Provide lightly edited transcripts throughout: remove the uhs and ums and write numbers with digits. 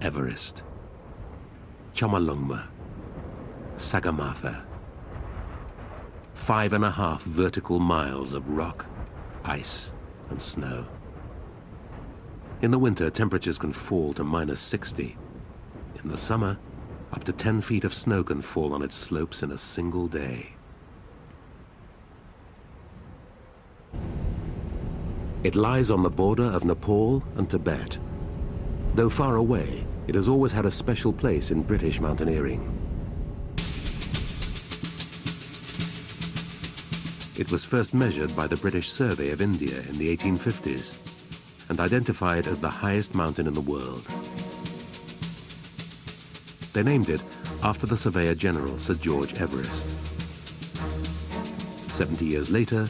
Everest, Chomolungma, Sagarmatha. 5.5 vertical miles of rock, ice, and snow. In the winter, temperatures can fall to -60. In the summer, up to 10 feet of snow can fall on its slopes in a single day. It lies on the border of Nepal and Tibet. Though far away, it has always had a special place in British mountaineering. It was first measured by the British Survey of India in the 1850s and identified as the highest mountain in the world. They named it after the Surveyor General, Sir George Everest. 70 years later,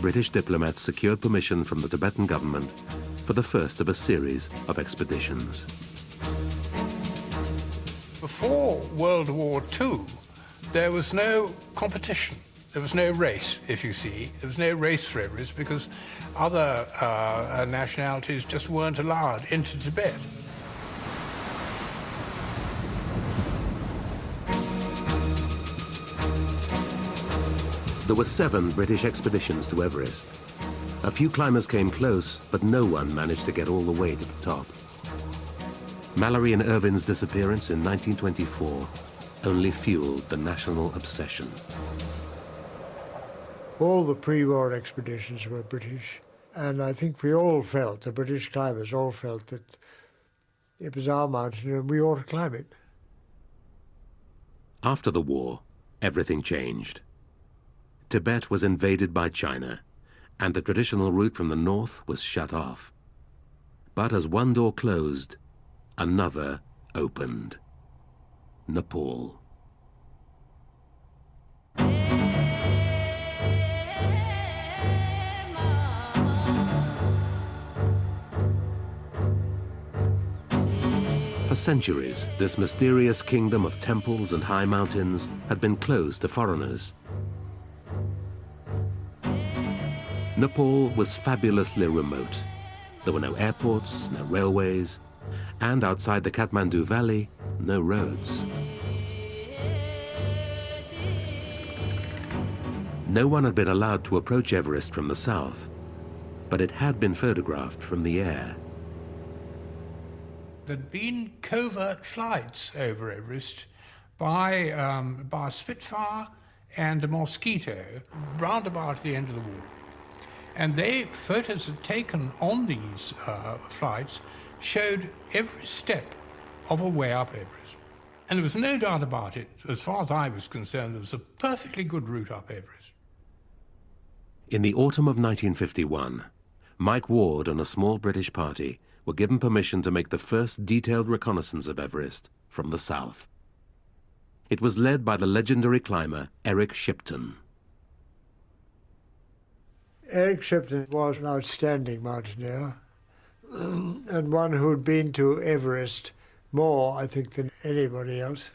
British diplomats secured permission from the Tibetan government for the first of a series of expeditions. Before World War II, there was no competition. There was no race, if you see. There was no race for Everest because other nationalities just weren't allowed into Tibet. There were 7 British expeditions to Everest. A few climbers came close, but no one managed to get all the way to the top. Mallory and Irvin's disappearance in 1924 only fueled the national obsession. All the pre-war expeditions were British, and I think we all felt, the British climbers all felt, that it was our mountain and we ought to climb it. After the war, everything changed. Tibet was invaded by China, and the traditional route from the north was shut off. But as one door closed, another opened. Nepal. For centuries, this mysterious kingdom of temples and high mountains had been closed to foreigners. Nepal was fabulously remote. There were no airports, no railways, and outside the Kathmandu Valley, no roads. No one had been allowed to approach Everest from the south, but it had been photographed from the air. There'd been covert flights over Everest by Spitfire and a Mosquito round about the end of the war. And photos had taken on these flights showed every step of a way up Everest. And there was no doubt about it, as far as I was concerned, there was a perfectly good route up Everest. In the autumn of 1951, Mike Ward and a small British party were given permission to make the first detailed reconnaissance of Everest from the south. It was led by the legendary climber Eric Shipton. Eric Shipton was an outstanding mountaineer and one who'd been to Everest more, I think, than anybody else.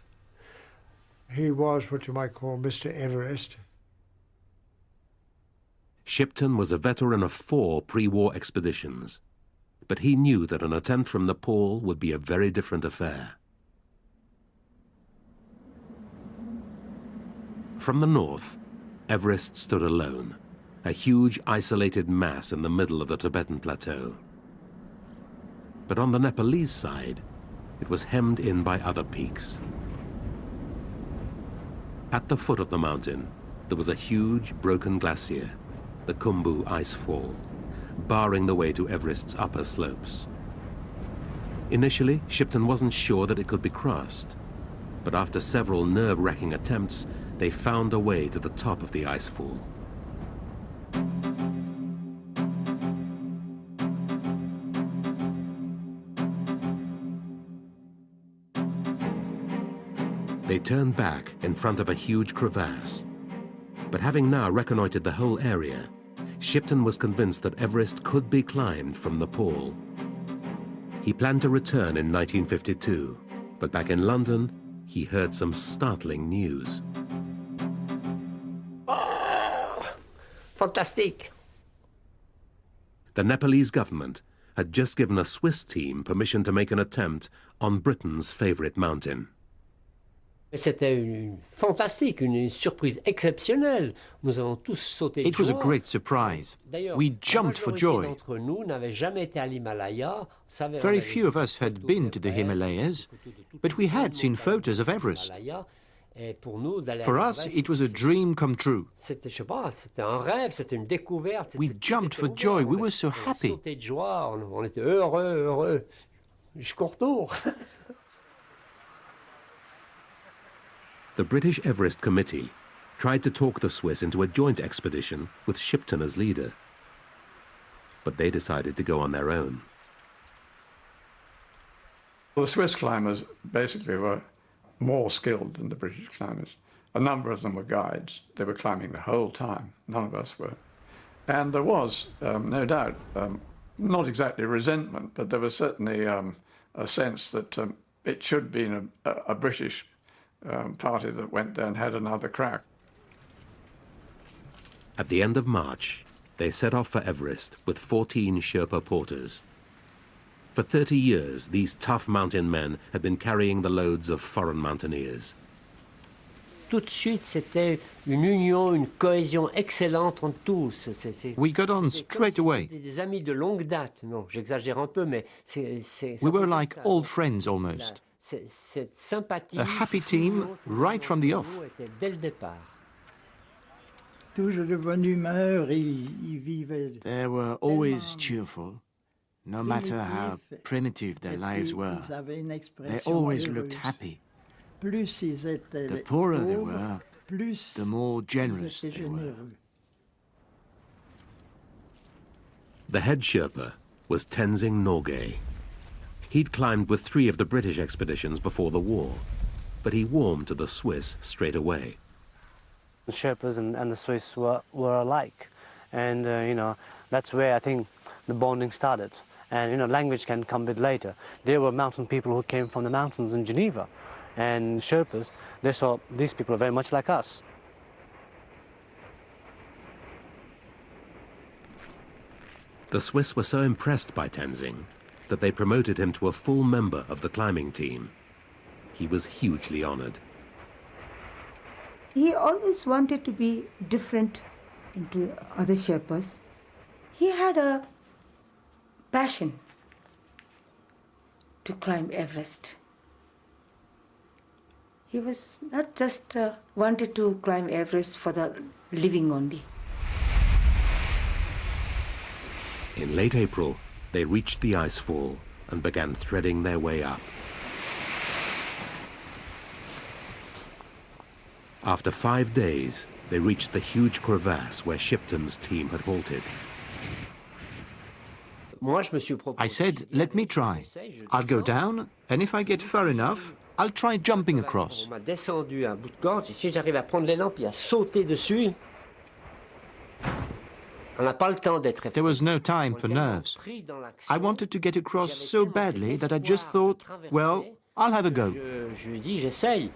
He was what you might call Mr. Everest. Shipton was a veteran of 4 pre-war expeditions, but he knew that an attempt from Nepal would be a very different affair. From the north, Everest stood alone, a huge isolated mass in the middle of the Tibetan plateau. But on the Nepalese side, it was hemmed in by other peaks. At the foot of the mountain, there was a huge broken glacier, the Khumbu Icefall, barring the way to Everest's upper slopes. Initially, Shipton wasn't sure that it could be crossed, but after several nerve-wracking attempts, they found a way to the top of the icefall. They turned back in front of a huge crevasse. But having now reconnoitered the whole area, Shipton was convinced that Everest could be climbed from Nepal. He planned to return in 1952, but back in London, he heard some startling news. Oh, fantastic. The Nepalese government had just given a Swiss team permission to make an attempt on Britain's favorite mountain. C'était fantastique, une surprise exceptionnelle. Nous avons tous sauté de joie. It was a great surprise. We jumped for joy. D'entre nous n'avaient jamais été à l'Himalaya. Very few of us had been to the Himalayas, but we had seen photos of Everest. For us, it was a dream come true. C'était, je sais pas, c'était un rêve, c'était une découverte. We jumped for joy. We were so happy. On sautait de joie, on était heureux, jusqu'au retour. The British Everest Committee tried to talk the Swiss into a joint expedition with Shipton as leader. But they decided to go on their own. Well, the Swiss climbers basically were more skilled than the British climbers. A number of them were guides. They were climbing the whole time. None of us were. And there was, no doubt, not exactly resentment, but there was certainly a sense that it should have been a British party that went there and had another crack. At the end of March, they set off for Everest with 14 Sherpa porters. For 30 years, these tough mountain men had been carrying the loads of foreign mountaineers. Tout de suite, c'était une union, une cohésion excellente entre tous. We got on straight away. Des amis de longue date. Non, j'exagère un peu, mais We were like old friends almost. Cette sympathie. A happy team right from the off. Était dès le départ. Toujours de bonne humeur, ils vivaient. They were always cheerful, no matter how primitive their lives were. They always looked happy. The poorer they were, the more generous they were. The head Sherpa was Tenzing Norgay. He'd climbed with 3 of the British expeditions before the war, but he warmed to the Swiss straight away. The Sherpas and the Swiss were alike, and that's where I think the bonding started. And language can come a bit later. There were mountain people who came from the mountains in Geneva, and Sherpas, they saw these people are very much like us. The Swiss were so impressed by Tenzing that they promoted him to a full member of the climbing team. He was hugely honored. He always wanted to be different to other Sherpas. He had a passion to climb Everest. He was not just wanted to climb Everest for the living only. In late April, they reached the icefall and began threading their way up. After 5 days, they reached the huge crevasse where Shipton's team had halted. I said, let me try. I'll go down, and if I get far enough, I'll try jumping across. On m'a descendu à bout de corde, si j'arrive à prendre l'élan puis à sauter dessus. On n'a pas le temps d'être. There was no time for nerves. I wanted to get across so badly that I just thought, well, I'll have a go. Je lui dis, j'essaye.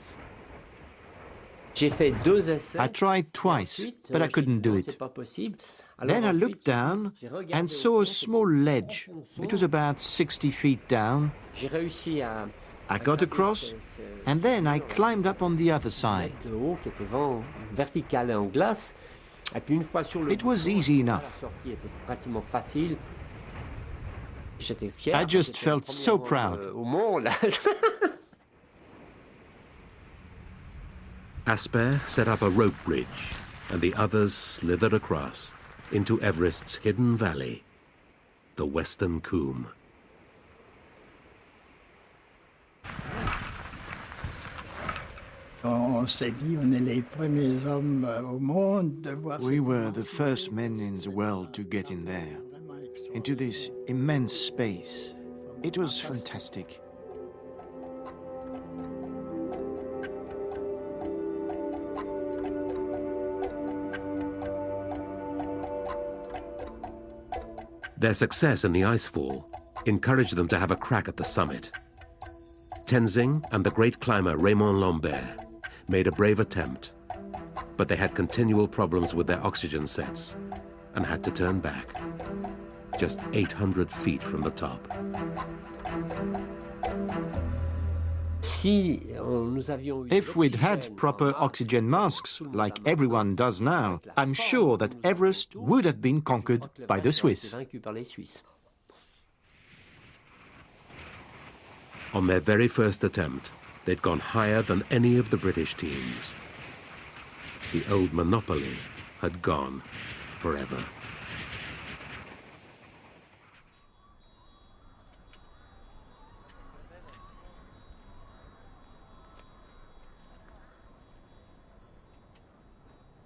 J'ai fait 2 essais. I tried twice, but I couldn't do it. Then I looked down and saw a small ledge. It was about 60 feet down. I got across, and then I climbed up on the other side. It was easy enough. I just felt so proud. Asper set up a rope bridge, and the others slithered across into Everest's hidden valley, the Western Coombe. We were the first men in the world to get in there, into this immense space. It was fantastic. Their success in the icefall encouraged them to have a crack at the summit. Tenzing and the great climber Raymond Lambert made a brave attempt, but they had continual problems with their oxygen sets and had to turn back. just 800 feet from the top. If we'd had proper oxygen masks, like everyone does now, I'm sure that Everest would have been conquered by the Swiss. On their very first attempt, they'd gone higher than any of the British teams. The old monopoly had gone forever.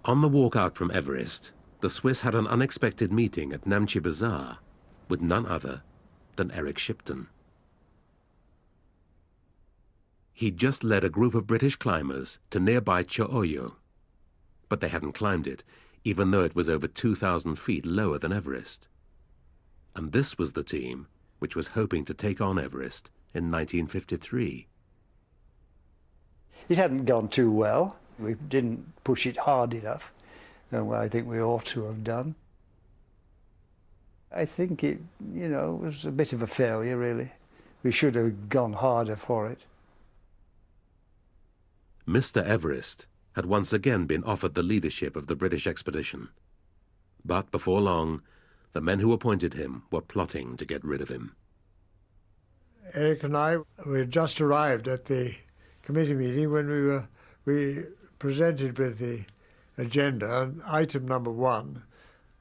On the walk out from Everest, the Swiss had an unexpected meeting at Namche Bazaar with none other than Eric Shipton. He'd just led a group of British climbers to nearby Cho-Oyo, but they hadn't climbed it, even though it was over 2,000 feet lower than Everest. And this was the team which was hoping to take on Everest in 1953. It hadn't gone too well. We didn't push it hard enough, and I think we ought to have done. I think it, was a bit of a failure, really. We should have gone harder for it. Mr. Everest had once again been offered the leadership of the British expedition. But before long, the men who appointed him were plotting to get rid of him. Eric and I, we had just arrived at the committee meeting when we presented with the agenda, and item number 1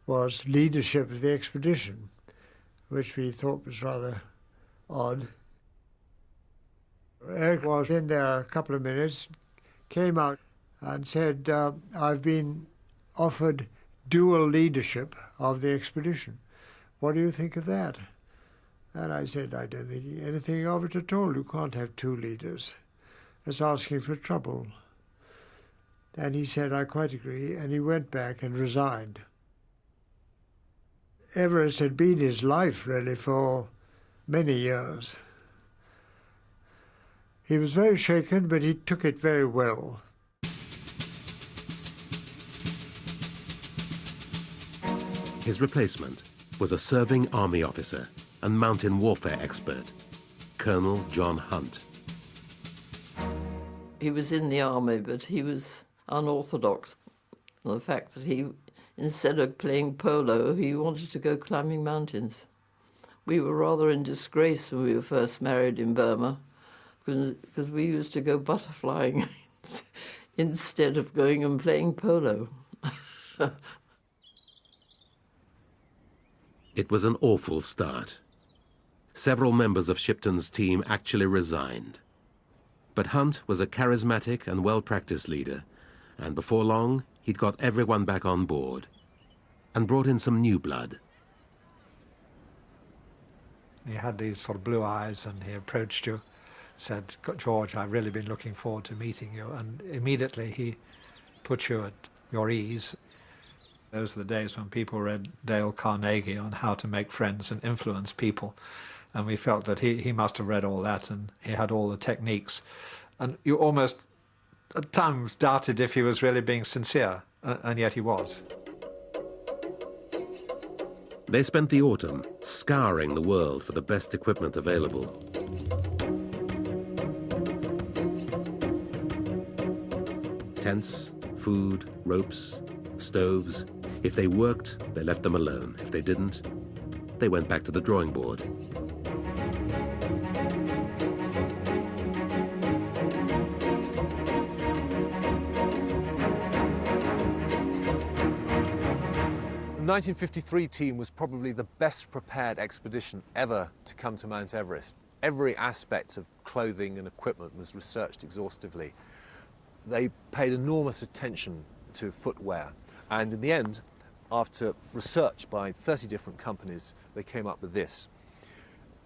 was leadership of the expedition, which we thought was rather odd. Eric was in there a couple of minutes, came out and said, I've been offered dual leadership of the expedition. What do you think of that? And I said, I don't think anything of it at all. You can't have 2 leaders. That's asking for trouble. And he said, I quite agree, and he went back and resigned. Everest had been his life, really, for many years. He was very shaken, but he took it very well. His replacement was a serving army officer and mountain warfare expert, Colonel John Hunt. He was in the army, but he was unorthodox. The fact that he, instead of playing polo, he wanted to go climbing mountains. We were rather in disgrace when we were first married in Burma, because we used to go butterflying instead of going and playing polo. It was an awful start. Several members of Shipton's team actually resigned. But Hunt was a charismatic and well-practiced leader, and before long, he'd got everyone back on board and brought in some new blood. He had these sort of blue eyes, and he approached you, said, George, I've really been looking forward to meeting you, and immediately he put you at your ease. Those are the days when people read Dale Carnegie on how to make friends and influence people, and we felt that he must have read all that, and he had all the techniques. And you almost at times doubted if he was really being sincere, and yet he was. They spent the autumn scouring the world for the best equipment available. Tents, food, ropes, stoves. If they worked, they left them alone. If they didn't, they went back to the drawing board. The 1953 team was probably the best prepared expedition ever to come to Mount Everest. Every aspect of clothing and equipment was researched exhaustively. They paid enormous attention to footwear, and in the end, after research by 30 different companies, they came up with this.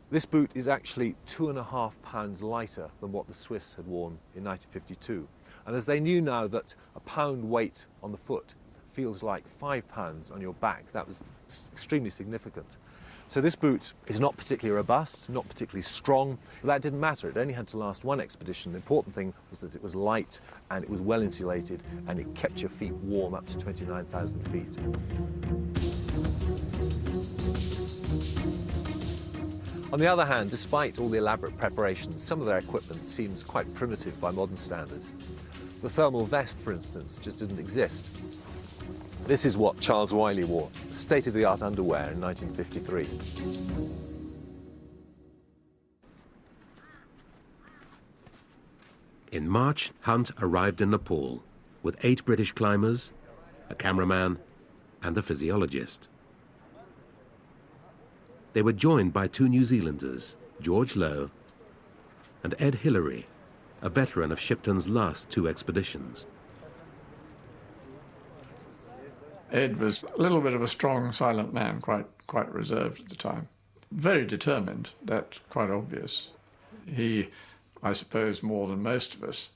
This boot is actually 2.5 pounds lighter than what the Swiss had worn in 1952. And as they knew now that a pound weight on the foot feels like 5 pounds on your back, that was extremely significant. So this boot is not particularly robust, not particularly strong, but that didn't matter. It only had to last one expedition. The important thing was that it was light and it was well insulated and it kept your feet warm up to 29,000 feet. On the other hand, despite all the elaborate preparations, some of their equipment seems quite primitive by modern standards. The thermal vest, for instance, just didn't exist. This is what Charles Wiley wore, state-of-the-art underwear in 1953. In March, Hunt arrived in Nepal with 8 British climbers, a cameraman, and a physiologist. They were joined by 2 New Zealanders, George Lowe and Ed Hillary, a veteran of Shipton's last 2 expeditions. Ed was a little bit of a strong, silent man, quite reserved at the time. Very determined, that's quite obvious. He, I suppose more than most of us,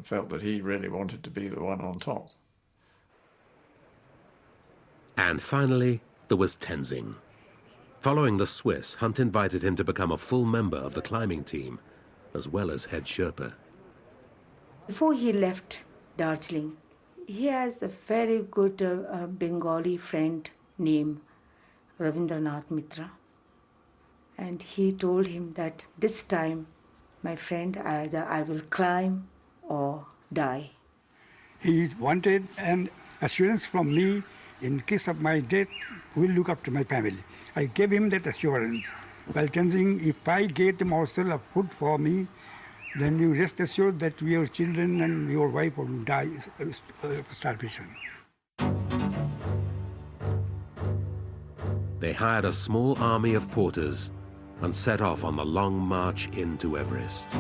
felt that he really wanted to be the one on top. And finally, there was Tenzing. Following the Swiss, Hunt invited him to become a full member of the climbing team, as well as head Sherpa. Before he left Darjeeling, he has a very good Bengali friend named Ravindranath Mitra. And he told him that this time, my friend, either I will climb or die. He wanted an assurance from me, in case of my death, who will look after my family. I gave him that assurance. While Tenzing, if I get a morsel of food for me, then you rest assured that your children and your wife will die of starvation. They hired a small army of porters and set off on the long march into Everest.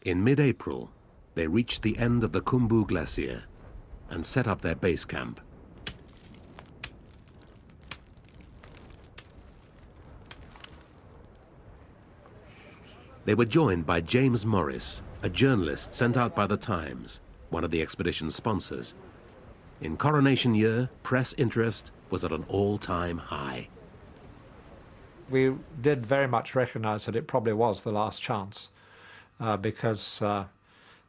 In mid-April, they reached the end of the Khumbu Glacier and set up their base camp. They were joined by James Morris, a journalist sent out by The Times, one of the expedition's sponsors. In coronation year, press interest was at an all-time high. We did very much recognize that it probably was the last chance. Because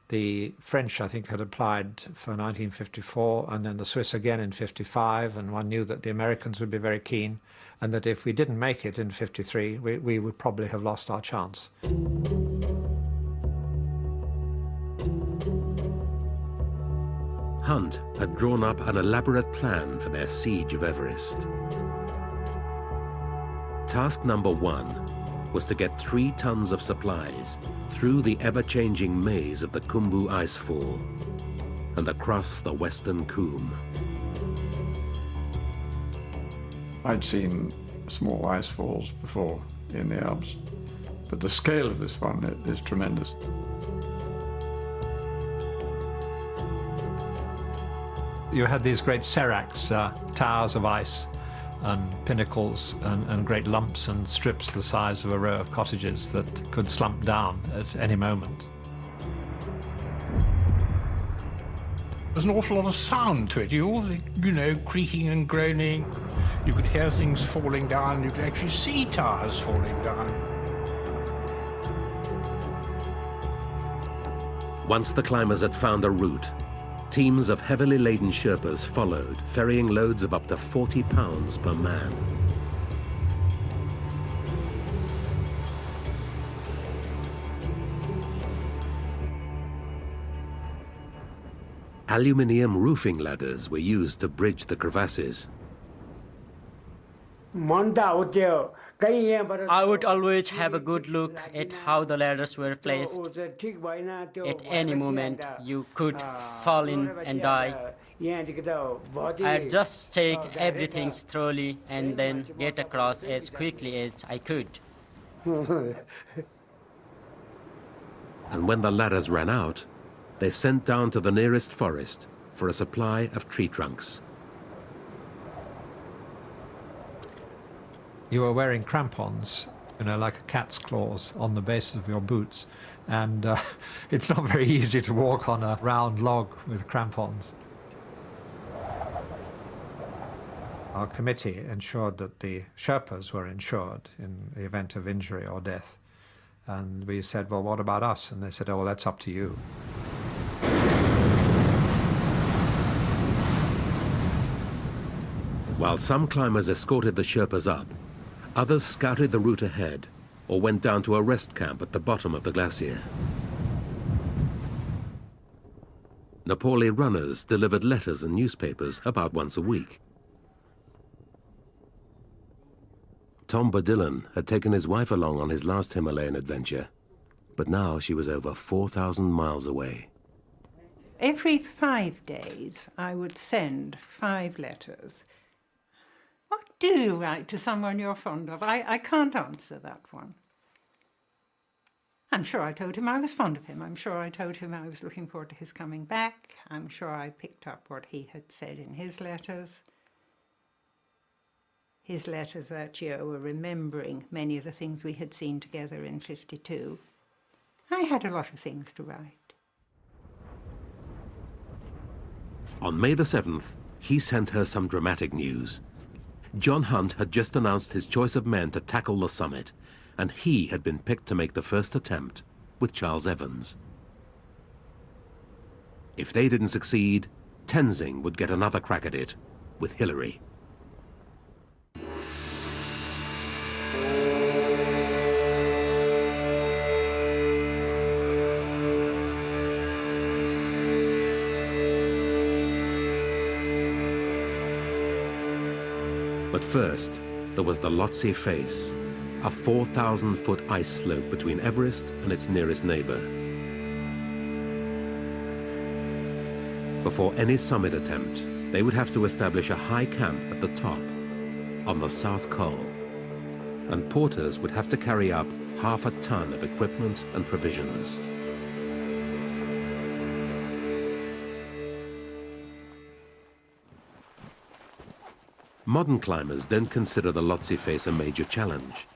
the French, I think, had applied for 1954, and then the Swiss again in 55, and one knew that the Americans would be very keen, and that if we didn't make it in 53, we would probably have lost our chance. Hunt had drawn up an elaborate plan for their siege of Everest. Task number 1 was to get 3 tons of supplies through the ever-changing maze of the Khumbu icefall and across the western Coombe. I'd seen small icefalls before in the Alps, but the scale of this one is tremendous. You had these great seracs, towers of ice, and pinnacles and great lumps and strips the size of a row of cottages that could slump down at any moment. There's an awful lot of sound to it. You know, creaking and groaning. You could hear things falling down. You could actually see towers falling down. Once the climbers had found a route, teams of heavily laden Sherpas followed, ferrying loads of up to 40 pounds per man. Aluminium roofing ladders were used to bridge the crevasses. I would always have a good look at how the ladders were placed. At any moment, you could fall in and die. I'd just take everything thoroughly and then get across as quickly as I could. And when the ladders ran out, they sent down to the nearest forest for a supply of tree trunks. You were wearing crampons, you know, like a cat's claws on the base of your boots, and it's not very easy to walk on a round log with crampons. Our committee ensured that the Sherpas were insured in the event of injury or death. And we said, well, what about us? And they said, oh, well, that's up to you. While some climbers escorted the Sherpas up, others scouted the route ahead or went down to a rest camp at the bottom of the glacier. Nepali runners delivered letters and newspapers about once a week. Tom Bodillan had taken his wife along on his last Himalayan adventure, but now she was over 4,000 miles away. Every 5 days, I would send 5 letters. What do you write to someone you're fond of? I can't answer that one. I'm sure I told him I was fond of him. I'm sure I told him I was looking forward to his coming back. I'm sure I picked up what he had said in his letters. His letters that year were remembering many of the things we had seen together in '52. I had a lot of things to write. On May the 7th, he sent her some dramatic news. John Hunt had just announced his choice of men to tackle the summit, and he had been picked to make the first attempt with Charles Evans. If they didn't succeed, Tenzing would get another crack at it with Hillary. But first, there was the Lhotse face, a 4,000-foot ice slope between Everest and its nearest neighbor. Before any summit attempt, they would have to establish a high camp at the top, on the South Col, and porters would have to carry up half a ton of equipment and provisions. Modern climbers don't consider the Lhotse face a major challenge.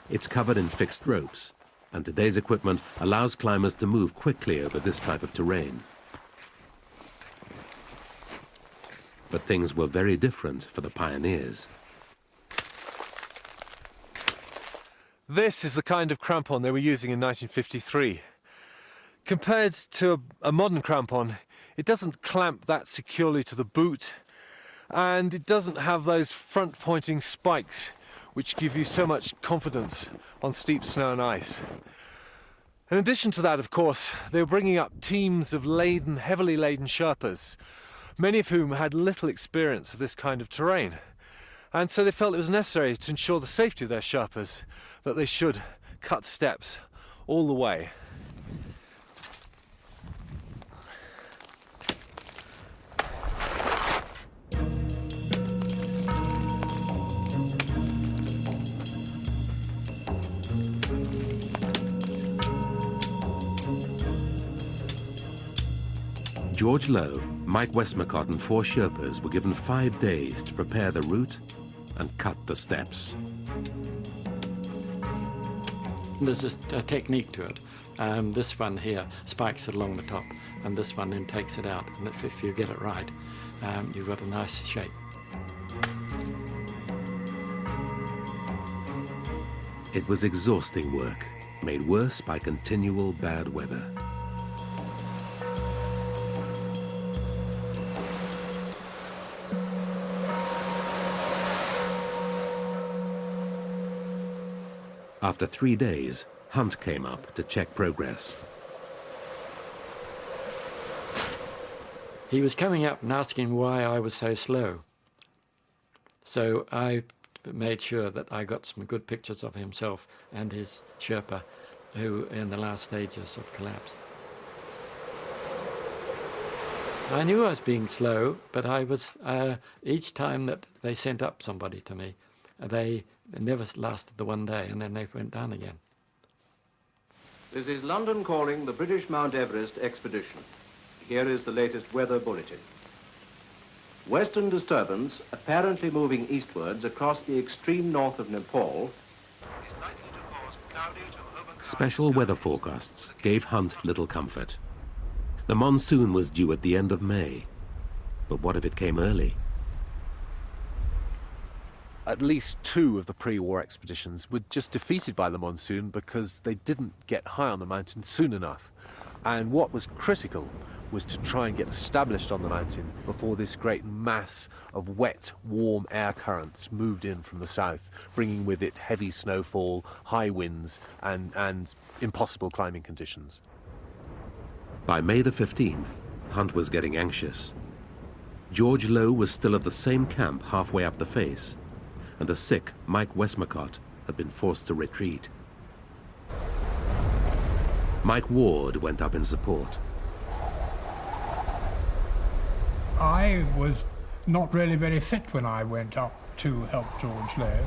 It's covered in fixed ropes, and today's equipment allows climbers to move quickly over this type of terrain. But things were very different for the pioneers. This is the kind of crampon they were using in 1953. Compared to a modern crampon, it doesn't clamp that securely to the boot, and it doesn't have those front-pointing spikes which give you so much confidence on steep snow and ice. In addition to that, of course, they were bringing up teams of heavily laden Sherpas, many of whom had little experience of this kind of terrain. And so they felt it was necessary to ensure the safety of their Sherpas that they should cut steps all the way. George Lowe, Mike Westmacott and 4 Sherpas were given 5 days to prepare the route and cut the steps. There's a technique to it. This one here spikes it along the top, and this one then takes it out. And if you get it right, you've got a nice shape. It was exhausting work, made worse by continual bad weather. After 3 days, Hunt came up to check progress. He was coming up and asking why I was so slow. So I made sure that I got some good pictures of himself and his Sherpa, who were in the last stages of collapse. I knew I was being slow, but I was, each time that they sent up somebody to me, they never lasted the 1 day, and then they went down again. This is London calling the British Mount Everest expedition. here is the latest weather bulletin. Western disturbance, apparently moving eastwards across the extreme north of Nepal, is likely to cause cloudy to overcast. Special weather forecasts gave Hunt little comfort. The monsoon was due at the end of May. But what if it came early? At least 2 of the pre-war expeditions were just defeated by the monsoon because they didn't get high on the mountain soon enough. And what was critical was to try and get established on the mountain before this great mass of wet, warm air currents moved in from the south, bringing with it heavy snowfall, high winds, and impossible climbing conditions. By May the 15th, Hunt was getting anxious. George Low was still at the same camp halfway up the face, and the sick Mike Westmacott had been forced to retreat. Mike Ward went up in support. I was not really very fit when I went up to help George Low.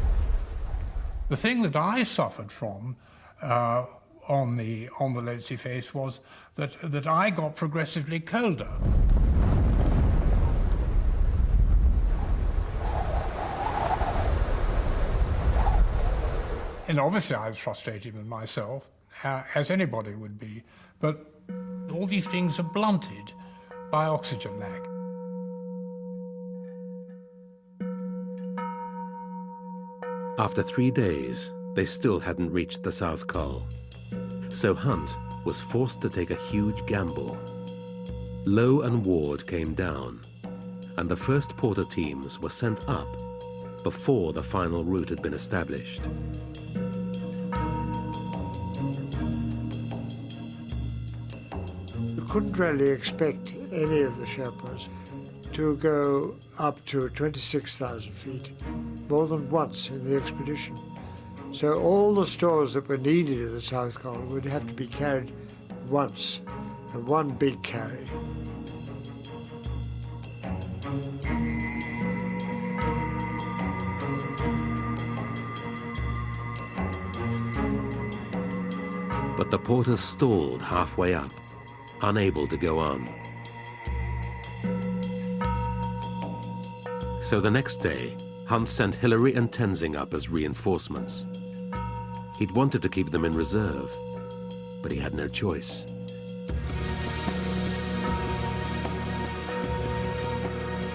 The thing that I suffered from on the Lhotse face was that I got progressively colder. And obviously I was frustrated with myself, as anybody would be, but all these things are blunted by oxygen lack. After 3 days, they still hadn't reached the South Col. So Hunt was forced to take a huge gamble. Low and Ward came down, and the first porter teams were sent up before the final route had been established. You couldn't really expect any of the Sherpas to go up to 26,000 feet more than once in the expedition. So all the stores that were needed at the South Col would have to be carried once, and one big carry. But the porters stalled halfway up, unable to go on. So the next day, Hunt sent Hillary and Tenzing up as reinforcements. He'd wanted to keep them in reserve, but he had no choice.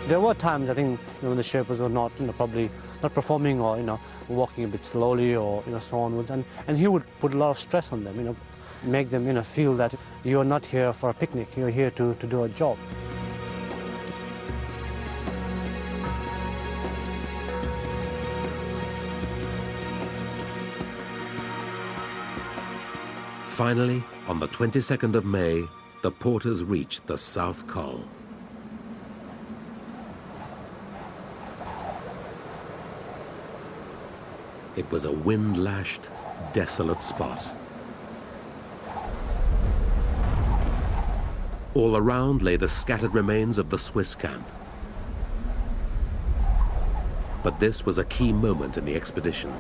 There were times, I think, when the Sherpas were not, probably not performing or, walking a bit slowly or, so onwards. And he would put a lot of stress on them, make them, feel that you're not here for a picnic, you're here to do a job. Finally, on the 22nd of May, the porters reached the South Col. It was a wind-lashed, desolate spot. All around lay the scattered remains of the Swiss camp. But this was a key moment in the expedition.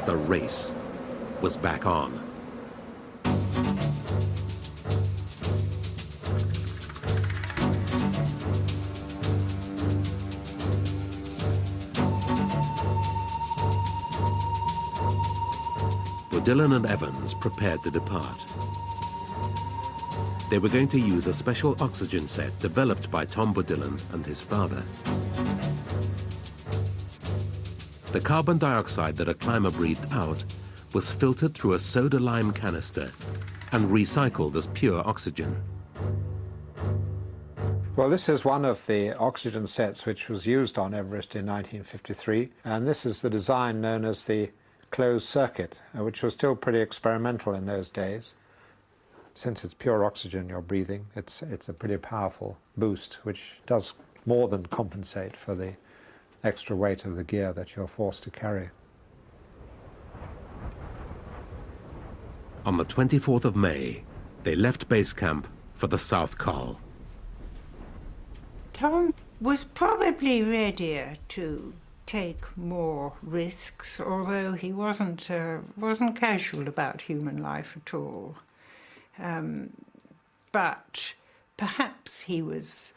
The race was back on. Dillon and Evans prepared to depart. They were going to use a special oxygen set developed by Tom Bodillon and his father. The carbon dioxide that a climber breathed out was filtered through a soda lime canister and recycled as pure oxygen. Well, this is one of the oxygen sets which was used on Everest in 1953, and this is the design known as the closed circuit, which was still pretty experimental in those days. Since it's pure oxygen you're breathing, it's a pretty powerful boost, which does more than compensate for the extra weight of the gear that you're forced to carry. On the 24th of May, they left base camp for the South Col. Tom was probably readier to take more risks, although he wasn't casual about human life at all. But Perhaps he was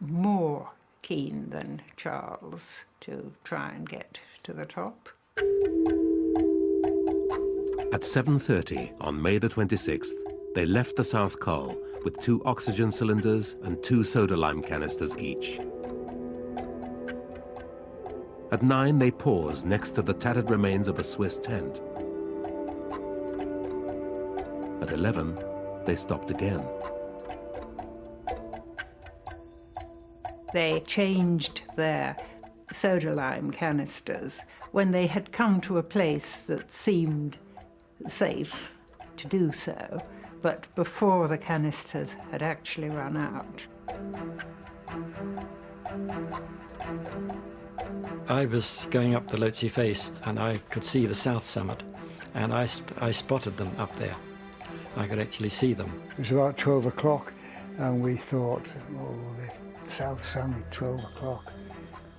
more keen than Charles to try and get to the top. At 7:30 on May the 26th, they left the South Col with 2 oxygen cylinders and 2 soda lime canisters each. At 9, they paused next to the tattered remains of a Swiss tent. At 11, they stopped again. They changed their soda lime canisters when they had come to a place that seemed safe to do so, but before the canisters had actually run out. I was going up the Lhotse face and I could see the south summit, and I spotted them up there. I could actually see them. It was about 12 o'clock and we thought, oh, the south summit, 12 o'clock.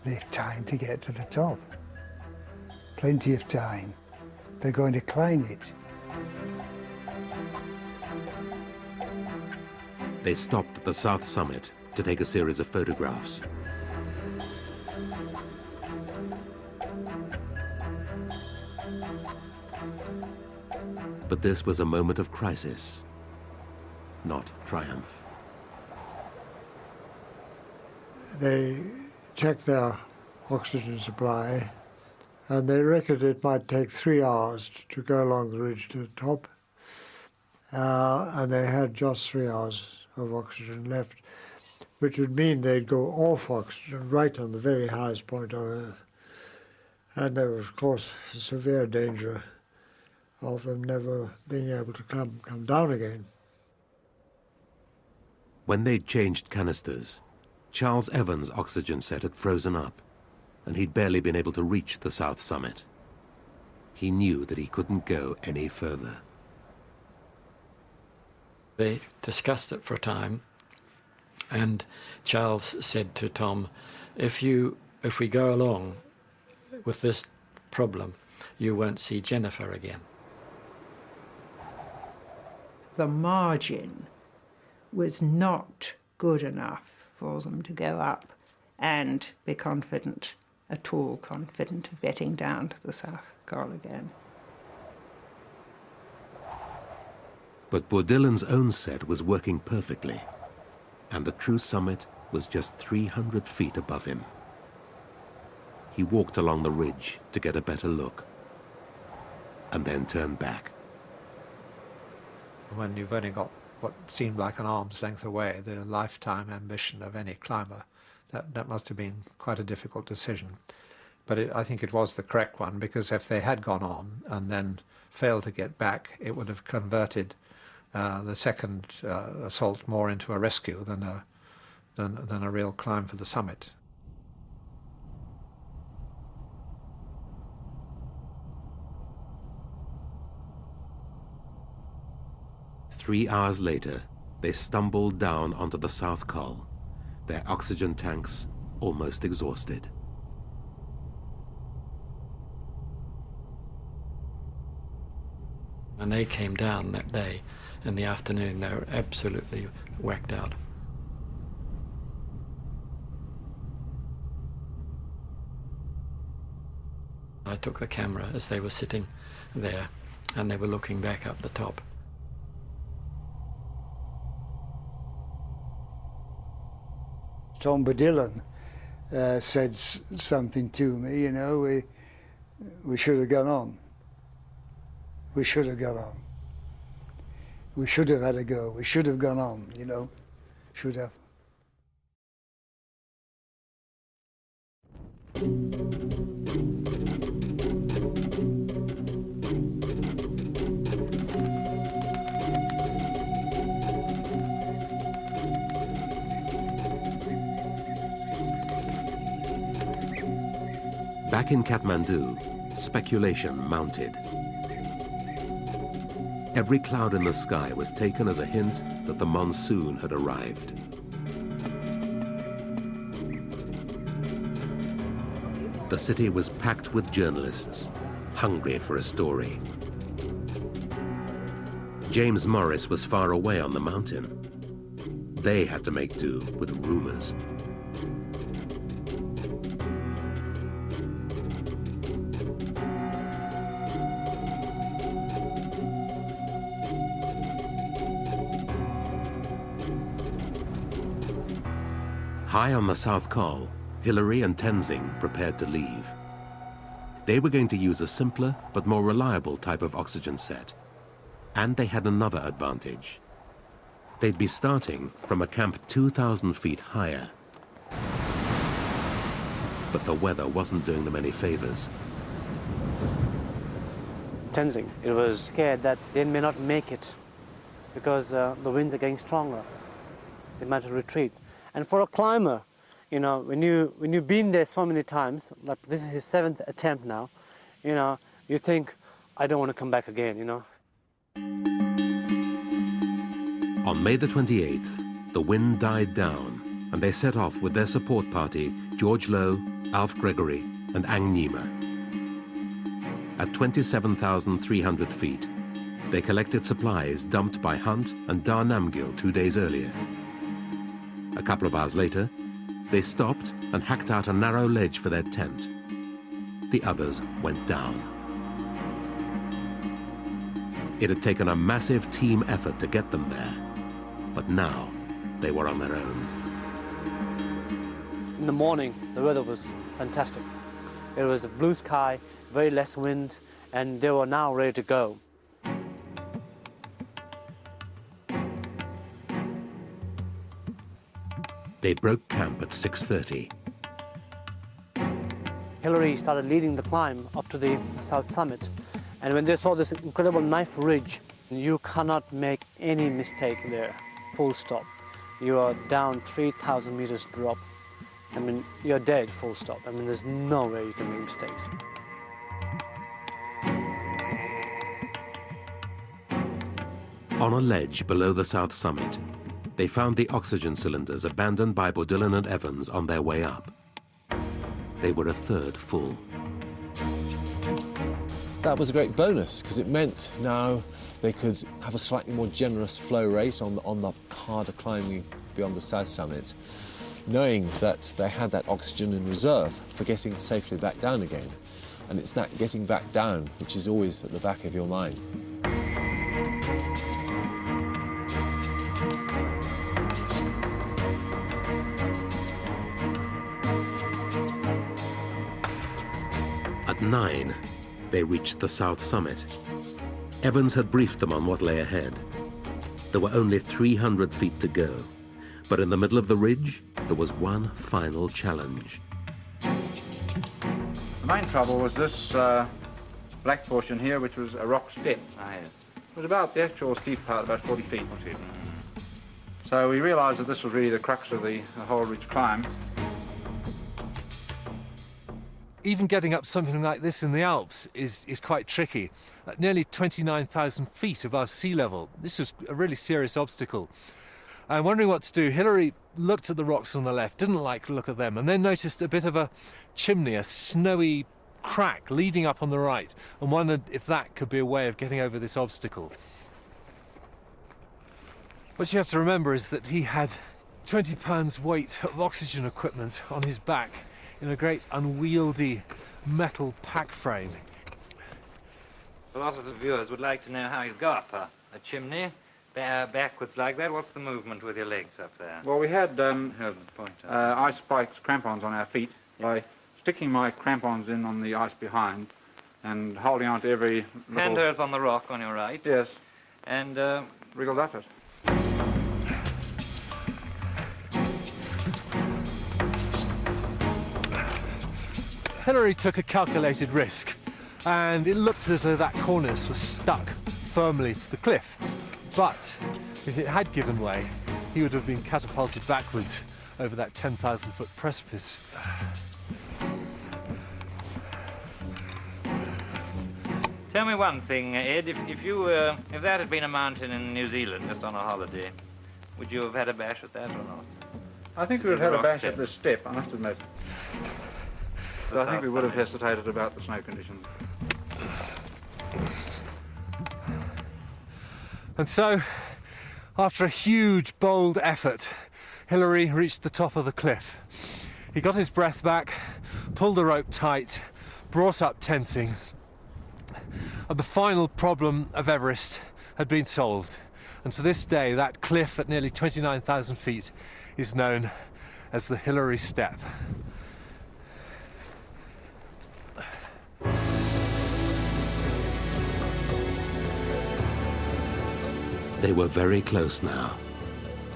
They've time to get to the top. Plenty of time. They're going to climb it. They stopped at the south summit to take a series of photographs. But this was a moment of crisis, not triumph. They checked their oxygen supply, and they reckoned it might take 3 hours to go along the ridge to the top. And they had just 3 hours of oxygen left, which would mean they'd go off oxygen right on the very highest point on Earth. And there was, of course, a severe danger of them never being able to come down again. When they'd changed canisters, Charles Evans' oxygen set had frozen up, and he'd barely been able to reach the south summit. He knew that he couldn't go any further. They discussed it for a time, and Charles said to Tom, if we go along with this problem, you won't see Jennifer again. The margin was not good enough for them to go up and be confident, at all confident of getting down to the South Col again. But Bourdillin's own set was working perfectly, and the true summit was just 300 feet above him. He walked along the ridge to get a better look, and then turned back. When you've only got what seemed like an arm's length away, the lifetime ambition of any climber, that must have been quite a difficult decision. But I think it was the correct one, because if they had gone on and then failed to get back, it would have converted the second assault more into a rescue than a real climb for the summit. Three hours later, they stumbled down onto the South Col, their oxygen tanks almost exhausted. When they came down that day in the afternoon, they were absolutely whacked out. I took the camera as they were sitting there, and they were looking back up the top. Tom Bourdillon said something to me, you know, we should have gone on. We should have gone on. We should have had a go. We should have gone on, you know, should have. Back in Kathmandu, speculation mounted. Every cloud in the sky was taken as a hint that the monsoon had arrived. The city was packed with journalists, hungry for a story. James Morris was far away on the mountain. they had to make do with rumors. High on the South Col, Hillary and Tenzing prepared to leave. They were going to use a simpler but more reliable type of oxygen set. And they had another advantage. They'd be starting from a camp 2,000 feet higher. But the weather wasn't doing them any favors. Tenzing, it was scared that they may not make it because the winds are getting stronger. They might retreat. And for a climber, you know, when you've been there so many times, like this is his 7th attempt now, you know, you think, I don't want to come back again, you know. On May the 28th, the wind died down, and they set off with their support party, George Low, Alf Gregory, and Ang Nima. At 27,300 feet, they collected supplies dumped by Hunt and Dar Namgil 2 days earlier. A couple of hours later, they stopped and hacked out a narrow ledge for their tent. The others went down. It had taken a massive team effort to get them there, but now they were on their own. In the morning, the weather was fantastic. It was a blue sky, very less wind, and they were now ready to go. They broke camp at 6:30. Hillary started leading the climb up to the south summit. And when they saw this incredible knife ridge, you cannot make any mistake there, full stop. You are down 3,000 meters drop. I mean, you're dead, full stop. I mean, there's no way you can make mistakes. On a ledge below the south summit, they found the oxygen cylinders abandoned by Bodillan and Evans on their way up. They were a third full. That was a great bonus because it meant now they could have a slightly more generous flow rate on the harder climbing beyond the south summit, knowing that they had that oxygen in reserve for getting safely back down again. And it's that getting back down which is always at the back of your mind. At 9, they reached the south summit. Evans had briefed them on what lay ahead. There were only 300 feet to go, but in the middle of the ridge, there was one final challenge. The main trouble was this black portion here, which was a rock step. Ah, yes. It was about the actual steep part, about 40 feet. So we realized that this was really the crux of the whole ridge climb. Even getting up something like this in the Alps is quite tricky. At nearly 29,000 feet above sea level, this was a really serious obstacle. And wondering what to do, Hillary looked at the rocks on the left, didn't like the look of them, and then noticed a bit of a chimney, a snowy crack leading up on the right, and wondered if that could be a way of getting over this obstacle. What you have to remember is that he had 20 pounds weight of oxygen equipment on his back in a great unwieldy metal pack frame. A lot of the viewers would like to know how you go up a chimney backwards like that. What's the movement with your legs up there? Well, we had ice spikes, crampons on our feet. By sticking my crampons in on the ice behind and holding on to every little... Handholds on the rock on your right. Yes. And wriggled up it. Hillary took a calculated risk, and it looked as though that cornice was stuck firmly to the cliff. But if it had given way, he would have been catapulted backwards over that 10,000-foot precipice. Tell me one thing, Ed. If that had been a mountain in New Zealand just on a holiday, would you have had a bash at that or not? I think we would have had a bash at this step, I must admit. But I think we would have hesitated about the snow conditions. And so, After a huge, bold effort, Hillary reached the top of the cliff. He got his breath back, pulled the rope tight, brought up tensing, and the final problem of Everest had been solved. And to this day, that cliff at nearly 29,000 feet is known as the Hillary Step. They were very close now,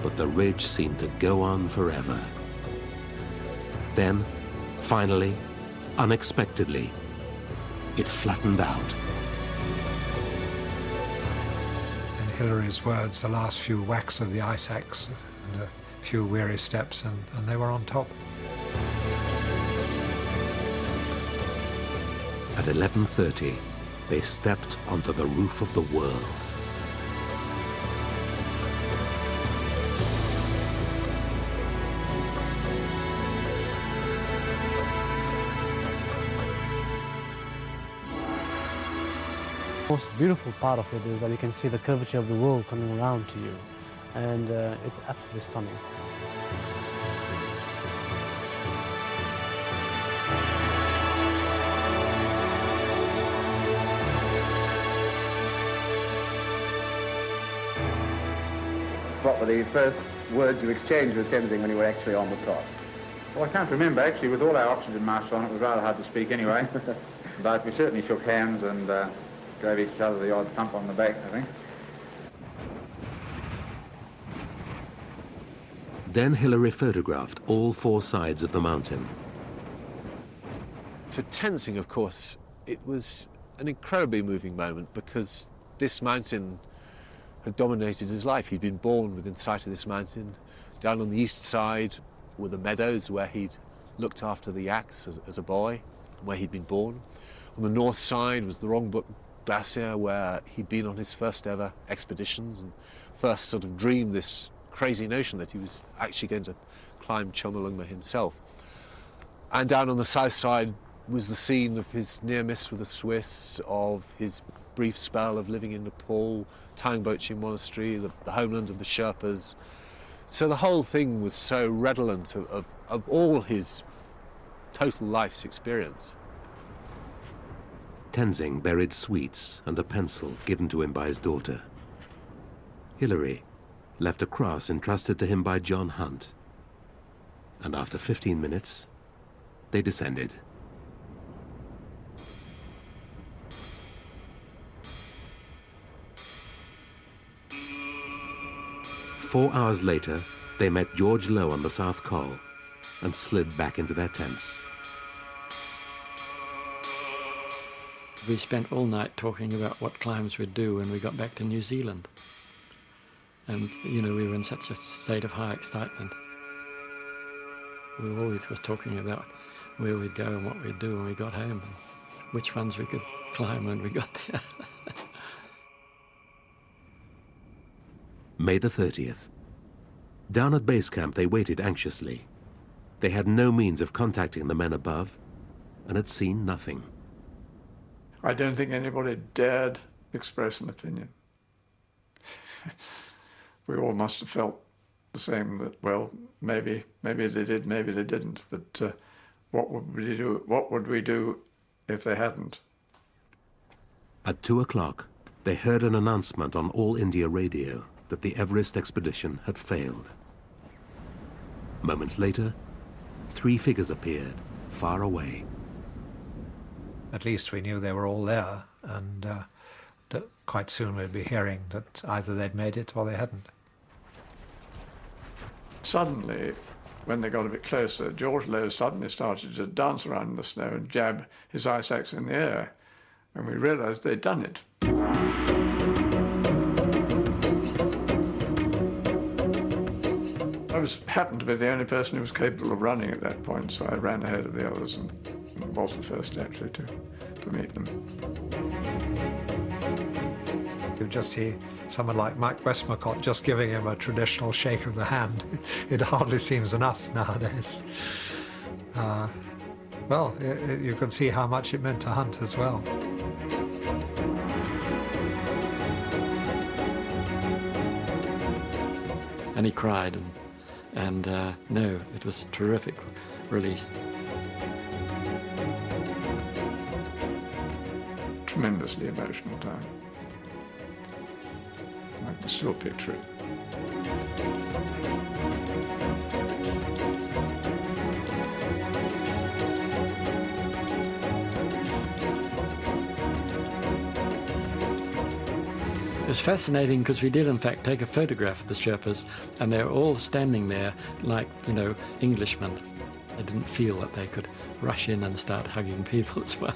but the ridge seemed to go on forever. Then, finally, unexpectedly, it flattened out. In Hillary's words, the last few whacks of the ice axe and a few weary steps, and they were on top. At 11:30, they stepped onto the roof of the world. The most beautiful part of it is that you can see the curvature of the world coming around to you, and it's absolutely stunning. What were the first words you exchanged with Tenzing when you were actually on the top? Well, I can't remember, actually. With all our oxygen masks on, it was rather hard to speak anyway. But we certainly shook hands and gave each other the odd thump on the back, I think. Then Hillary photographed all four sides of the mountain. For Tenzing, of course, it was an incredibly moving moment because this mountain had dominated his life. He'd been born within sight of this mountain. Down on the east side were the meadows where he'd looked after the yaks as a boy, where he'd been born. On the north side was the Rongbuk Glacier, where he'd been on his first ever expeditions and first sort of dreamed this crazy notion that he was actually going to climb Chomolungma himself. And down on the south side was the scene of his near miss with the Swiss, of his brief spell of living in Nepal, Tangbochi Monastery, the homeland of the Sherpas. So the whole thing was so redolent of all his total life's experience. Tenzing buried sweets and a pencil given to him by his daughter. Hillary left a cross entrusted to him by John Hunt. And after 15 minutes, they descended. Four hours later, they met George Low on the South Col and slid back into their tents. We spent all night talking about what climbs we'd do when we got back to New Zealand. And, you know, we were in such a state of high excitement. We always were talking about where we'd go and what we'd do when we got home, and which ones we could climb when we got there. May the 30th. Down at base camp, they waited anxiously. They had no means of contacting the men above and had seen nothing. I don't think anybody dared express an opinion. We all must have felt the same, that, well, maybe they did, maybe they didn't, but what would we do if they hadn't? At 2 o'clock, they heard an announcement on All India radio that the Everest expedition had failed. Moments later, 3 figures appeared, far away. At least we knew they were all there, and that quite soon we'd be hearing that either they'd made it or they hadn't. Suddenly, when they got a bit closer, George Low suddenly started to dance around in the snow and jab his ice axe in the air, and we realized they'd done it. I happened to be the only person who was capable of running at that point, so I ran ahead of the others and was the first actually to meet them. You just see someone like Mike Westmacott just giving him a traditional shake of the hand. It hardly seems enough nowadays. Well, you can see how much it meant to Hunt as well. and he cried, and no, it was a terrific release. Tremendously emotional time. I can still picture it. It was fascinating because we did, in fact, take a photograph of the Sherpas, and they're all standing there like, you know, Englishmen. They didn't feel that they could rush in and start hugging people as well.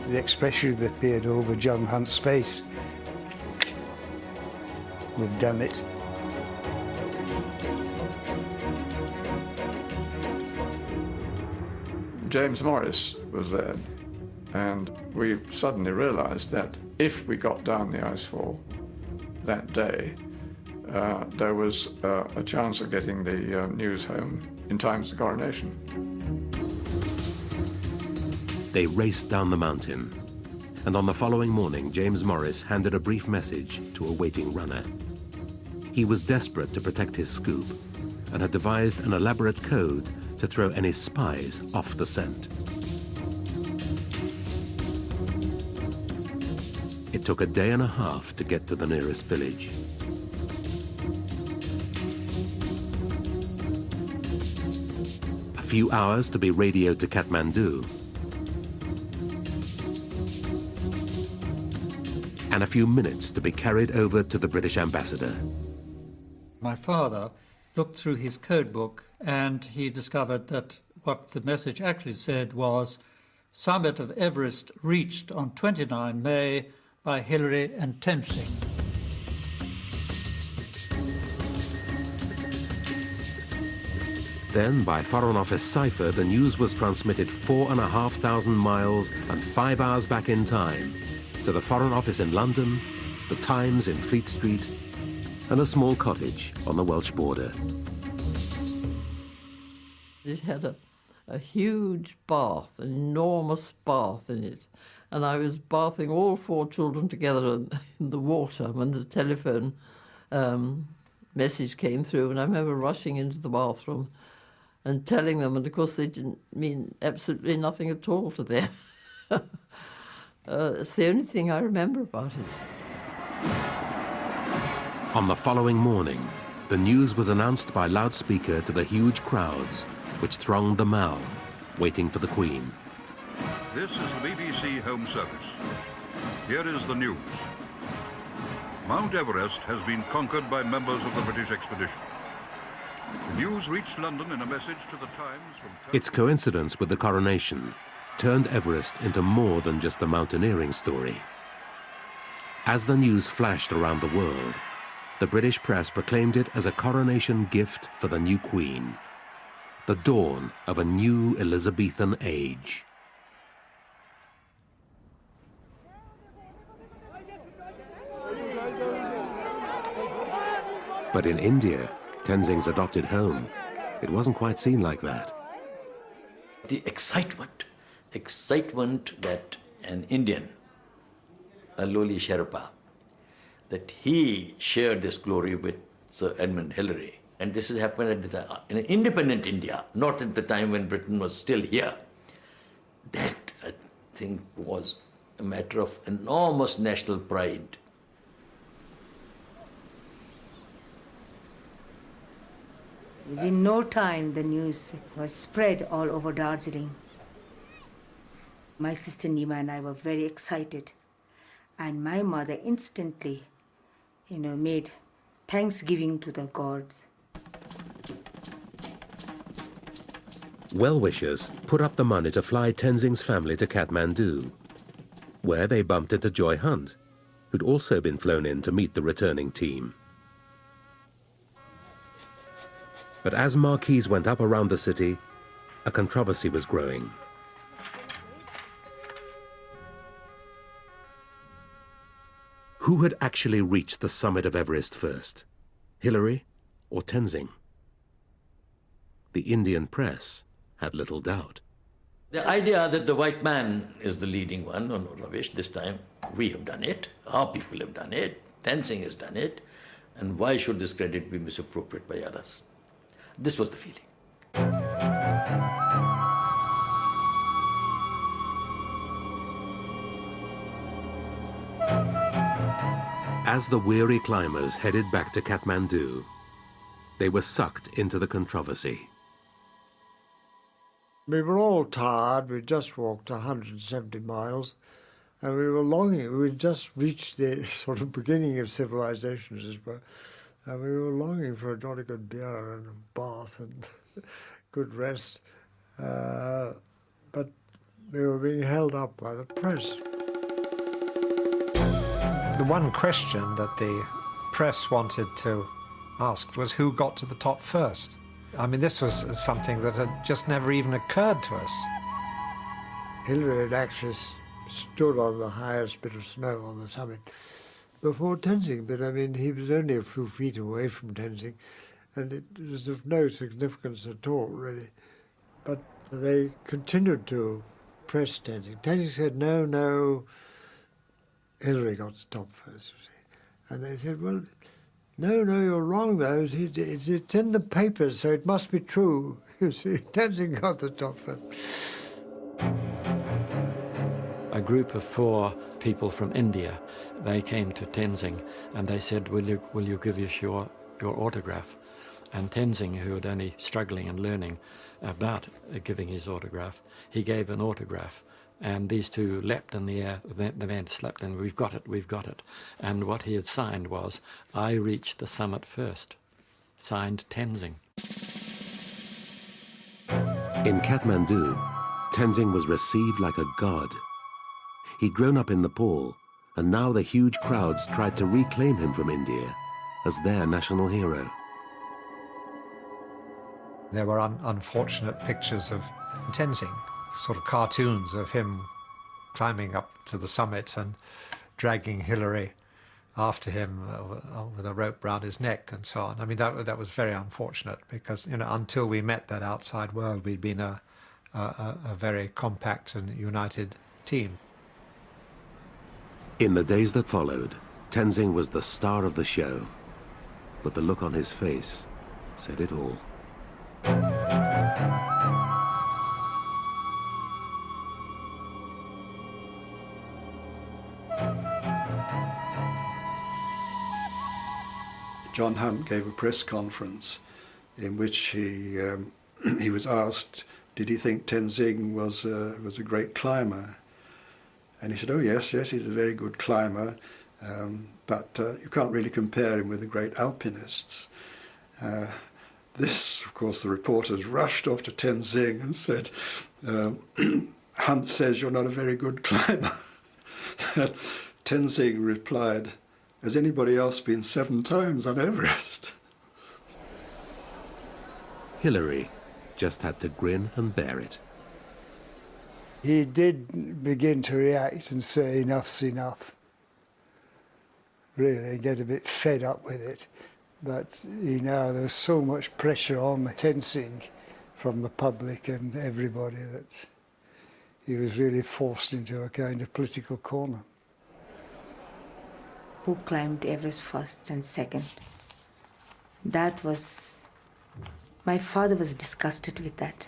The expression that appeared over John Hunt's face. We've done it. James Morris was there, and we suddenly realized that if we got down the icefall that day, there was a chance of getting the news home in time for the coronation. They raced down the mountain, and on the following morning, James Morris handed a brief message to a waiting runner. He was desperate to protect his scoop and had devised an elaborate code to throw any spies off the scent. It took a day and a half to get to the nearest village. A few hours to be radioed to Kathmandu, and a few minutes to be carried over to the British ambassador. My father looked through his code book and he discovered that what the message actually said was summit of Everest reached on 29 May by Hillary and Tenzing. Then, by Foreign Office cipher, the news was transmitted 4,500 miles and 5 hours back in time to the Foreign Office in London, the Times in Fleet Street, and a small cottage on the Welsh border. It had a huge bath, an enormous bath in it, and I was bathing all 4 children together in the water when the telephone message came through, and I remember rushing into the bathroom and telling them, and of course they didn't mean absolutely nothing at all to them. It's the only thing I remember about it. On the following morning, the news was announced by loudspeaker to the huge crowds which thronged the Mall, waiting for the Queen. This is the BBC Home Service. Here is the news. Mount Everest has been conquered by members of the British expedition. The news reached London in a message to the Times from... Its coincidence with the coronation turned Everest into more than just a mountaineering story. As the news flashed around the world, the British press proclaimed it as a coronation gift for the new Queen, the dawn of a new Elizabethan age. But in India, Tenzing's adopted home, it wasn't quite seen like that. The excitement that an Indian, a lowly Sherpa, that he shared this glory with Sir Edmund Hillary. And this has happened at the time, in an independent India, not at the time when Britain was still here. That, I think, was a matter of enormous national pride. Within no time, the news was spread all over Darjeeling. My sister Nima and I were very excited. And my mother instantly, made thanksgiving to the gods. Well-wishers put up the money to fly Tenzing's family to Kathmandu, where they bumped into Joy Hunt, who'd also been flown in to meet the returning team. But as marquees went up around the city, a controversy was growing. Who had actually reached the summit of Everest first, Hillary or Tenzing? The Indian press had little doubt. The idea that the white man is the leading one, no, rubbish, this time we have done it, our people have done it, Tenzing has done it, and why should this credit be misappropriated by others? This was the feeling. As the weary climbers headed back to Kathmandu, they were sucked into the controversy. We were all tired. We'd just walked 170 miles, and we were longing. We'd just reached the sort of beginning of civilization, as it were, and we were longing for a jolly good beer and a bath and good rest. But we were being held up by the press. The one question that the press wanted to ask was who got to the top first. I mean, this was something that had just never even occurred to us. Hillary had actually stood on the highest bit of snow on the summit before Tenzing, but I mean, he was only a few feet away from Tenzing, and it was of no significance at all, really. But they continued to press Tenzing. Tenzing said, no, no, Hillary got to the top first, you see. And they said, well, no, no, you're wrong, though. It's in the papers, so it must be true. You see, Tenzing got the top first. A group of 4 people from India, they came to Tenzing and they said, will you give us your autograph? And Tenzing, who had only struggling and learning about giving his autograph, he gave an autograph. And these 2 leapt in the air, the man slapped and we've got it. And what he had signed was, I reached the summit first. Signed Tenzing. In Kathmandu, Tenzing was received like a god. He'd grown up in Nepal, and now the huge crowds tried to reclaim him from India as their national hero. There were unfortunate pictures of Tenzing, sort of cartoons of him climbing up to the summit and dragging Hillary after him with a rope round his neck and so on. I mean, that was very unfortunate because, you know, until we met that outside world, we'd been a very compact and united team. In the days that followed, Tenzing was the star of the show, but the look on his face said it all. John Hunt gave a press conference in which he was asked, did he think Tenzing was a great climber? And he said, oh yes, he's a very good climber, but you can't really compare him with the great alpinists. This, of course, the reporters rushed off to Tenzing and said, Hunt says you're not a very good climber. Tenzing replied, has anybody else been 7 times on Everest? Hillary just had to grin and bear it. He did begin to react and say enough's enough, really, get a bit fed up with it. But you know, there was so much pressure on Tenzing from the public and everybody that he was really forced into a kind of political corner. Who climbed Everest first and second? That was... My father was disgusted with that.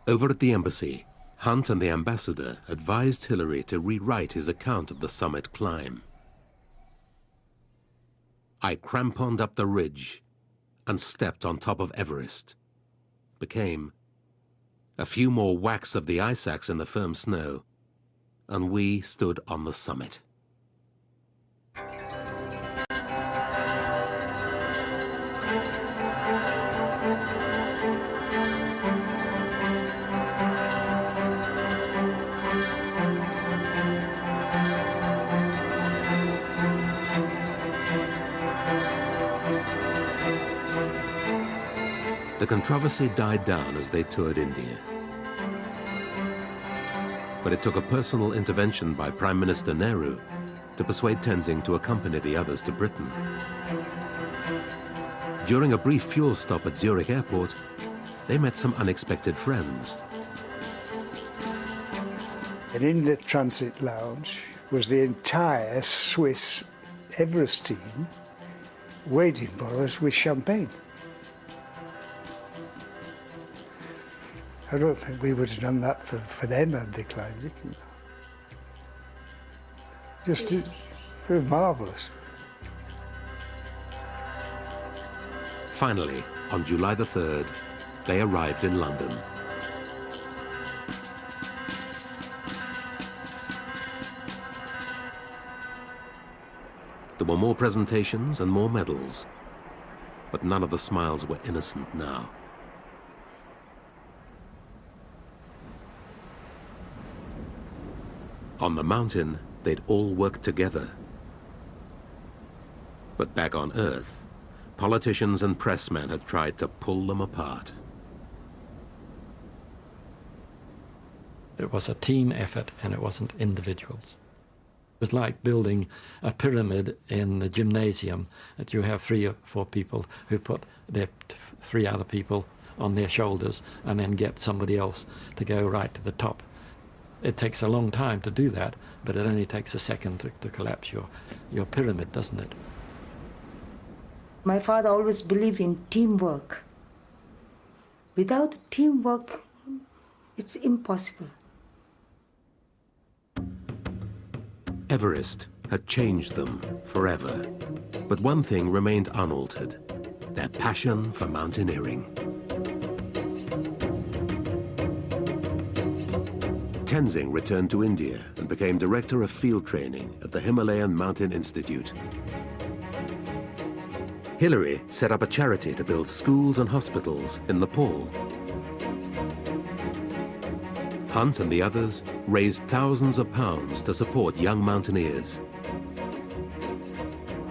Over at the embassy, Hunt and the ambassador advised Hillary to rewrite his account of the summit climb. I cramponed up the ridge and stepped on top of Everest. Became a few more whacks of the ice axe in the firm snow, and we stood on the summit. The controversy died down as they toured India. But it took a personal intervention by Prime Minister Nehru to persuade Tenzing to accompany the others to Britain. During a brief fuel stop at Zurich airport, they met some unexpected friends. And in the transit lounge was the entire Swiss Everest team waiting for us with champagne. I don't think we would have done that for them had they climbed it. Just marvellous. Finally, on July the 3rd, they arrived in London. There were more presentations and more medals, but none of the smiles were innocent now. On the mountain, they'd all worked together. But back on Earth, politicians and pressmen had tried to pull them apart. It was a team effort and it wasn't individuals. It was like building a pyramid in the gymnasium, that you have 3 or 4 people who put their 3 other people on their shoulders and then get somebody else to go right to the top. It takes a long time to do that, but it only takes a second to collapse your pyramid, doesn't it? My father always believed in teamwork. Without teamwork, it's impossible. Everest had changed them forever, but one thing remained unaltered: their passion for mountaineering. Tenzing returned to India and became director of field training at the Himalayan Mountain Institute. Hillary set up a charity to build schools and hospitals in Nepal. Hunt and the others raised thousands of pounds to support young mountaineers.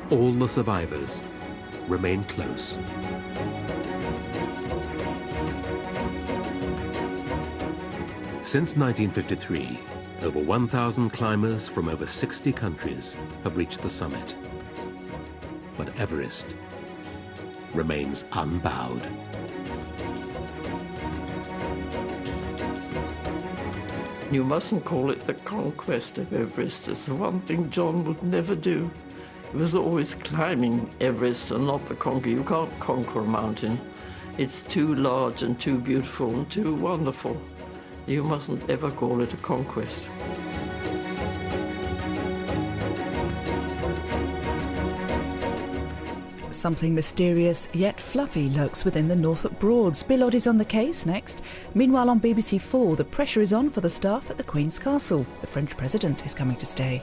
All the survivors remain close. Since 1953, over 1,000 climbers from over 60 countries have reached the summit. But Everest remains unbowed. You mustn't call it the conquest of Everest. It's the one thing John would never do. He was always climbing Everest and not the conquer. You can't conquer a mountain. It's too large and too beautiful and too wonderful. You mustn't ever call it a conquest. Something mysterious yet fluffy lurks within the Norfolk Broads. Bill Odd is on the case next. Meanwhile on BBC4, the pressure is on for the staff at the Queen's Castle. The French president is coming to stay.